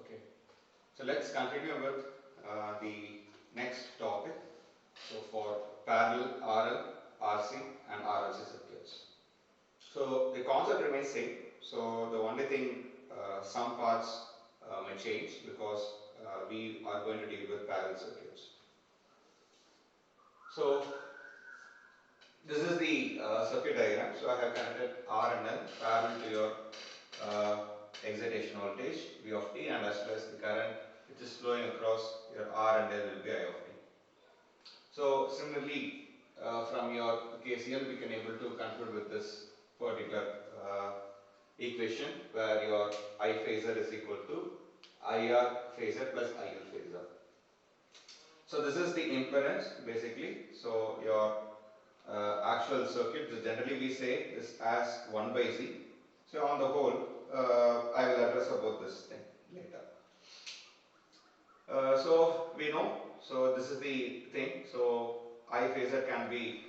Okay, so let's continue with the next topic. So for parallel RL, RC and RLC circuits. So the concept remains same. So the only thing, some parts may change because we are going to deal with parallel circuits. So this is the circuit diagram. So I have connected R and L parallel to your uh, excitation voltage V of t, and as well as the current which is flowing across your R and L will be I of t. So similarly, from your KCL we can able to conclude with this particular equation where your I phasor is equal to IR phasor plus IL phasor. So this is the impedance basically. So your actual circuit, generally we say this as 1 by Z. So on the whole, I will address about this thing later. So we know, so this is the thing. So I phasor can be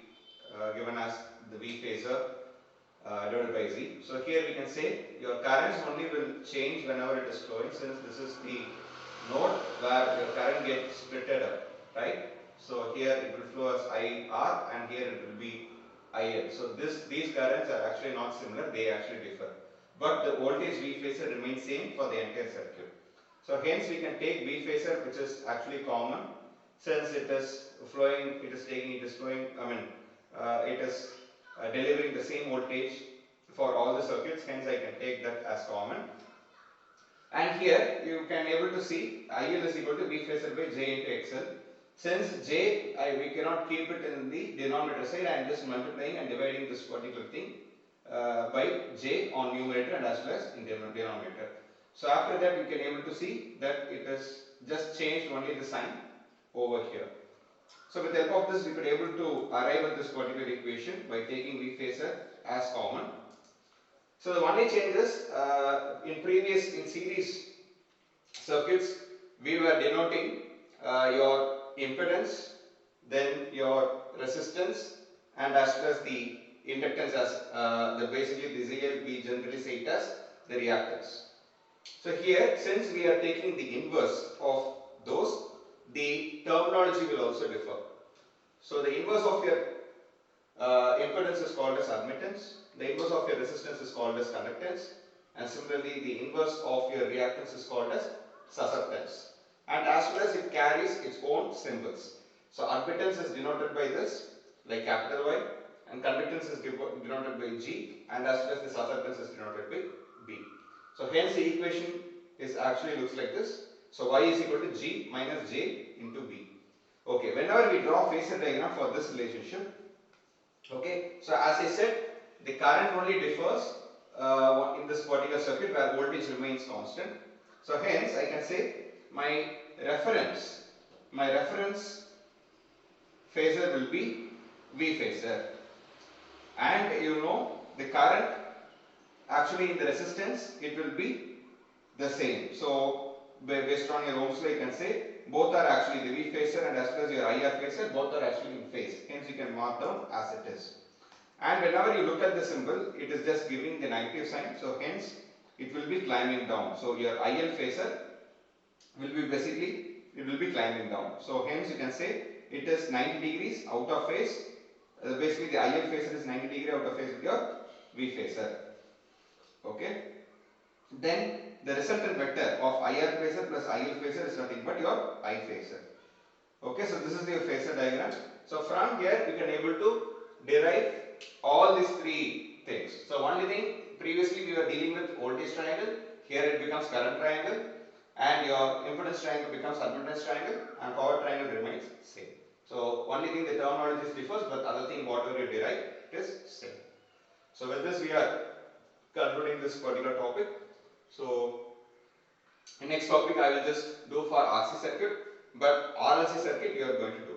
given as the V phasor divided by Z. So here we can say your currents only will change whenever it is flowing, since this is the node where your current gets splitted up, right? So here it will flow as IR and here it will be IL. So these currents are actually not similar, they actually differ. But the voltage V phasor remains same for the entire circuit. So hence we can take V phasor, which is actually common, since it is flowing, it is flowing, it is delivering the same voltage for all the circuits, hence I can take that as common. And here you can able to see IL is equal to V phasor by J into XL. Since J, we cannot keep it in the denominator side, I am just multiplying and dividing this particular thing by J on numerator and as well as in denominator. So after that we can able to see that it is just changed only the sign over here. So with the help of this we could able to arrive at this particular equation by taking V phasor as common. So the only change is in series circuits we were denoting your impedance, then your resistance, and as well as the inductance as basically the ZL we generally say it as the reactance. So here, since we are taking the inverse of those, the terminology will also differ. So the inverse of your impedance is called as admittance, the inverse of your resistance is called as conductance, and similarly the inverse of your reactance is called as susceptance. And as well as it carries its own symbols. So admittance is denoted by this, like capital Y, and conductance is denoted by G, and as well as the susceptance is denoted by B. So hence the equation is actually looks like this. So Y is equal to G minus J into B. Okay, whenever we draw phasor diagram for this relationship, okay, so as I said, the current only differs in this particular circuit where voltage remains constant. So hence I can say my reference phasor will be V phasor, and you know the current actually in the resistance it will be the same. So based on your Ohm's law you can say both are actually the V phasor and as well as your IR phasor, both are actually in phase, hence you can mark down as it is. And whenever you look at the symbol, it is just giving the negative sign, so hence it will be climbing down. So your IL phasor will be basically, it will be climbing down. So hence you can say it is 90 degrees out of phase. Basically the IL phasor is 90 degrees out of phase with your V phasor. Okay. Then the resultant vector of IR phasor plus IL phasor is nothing but your I phasor. Okay, so this is your phasor diagram. So from here you can able to derive all these three things. So only thing, previously we were dealing with voltage triangle, here it becomes current triangle, and your impedance triangle becomes admittance triangle, and power triangle remains same. So only thing the terminology differs, but other thing whatever you derive it is same. So with this we are concluding this particular topic. So in next topic I will just do for RC circuit, but RLC circuit we are going to do.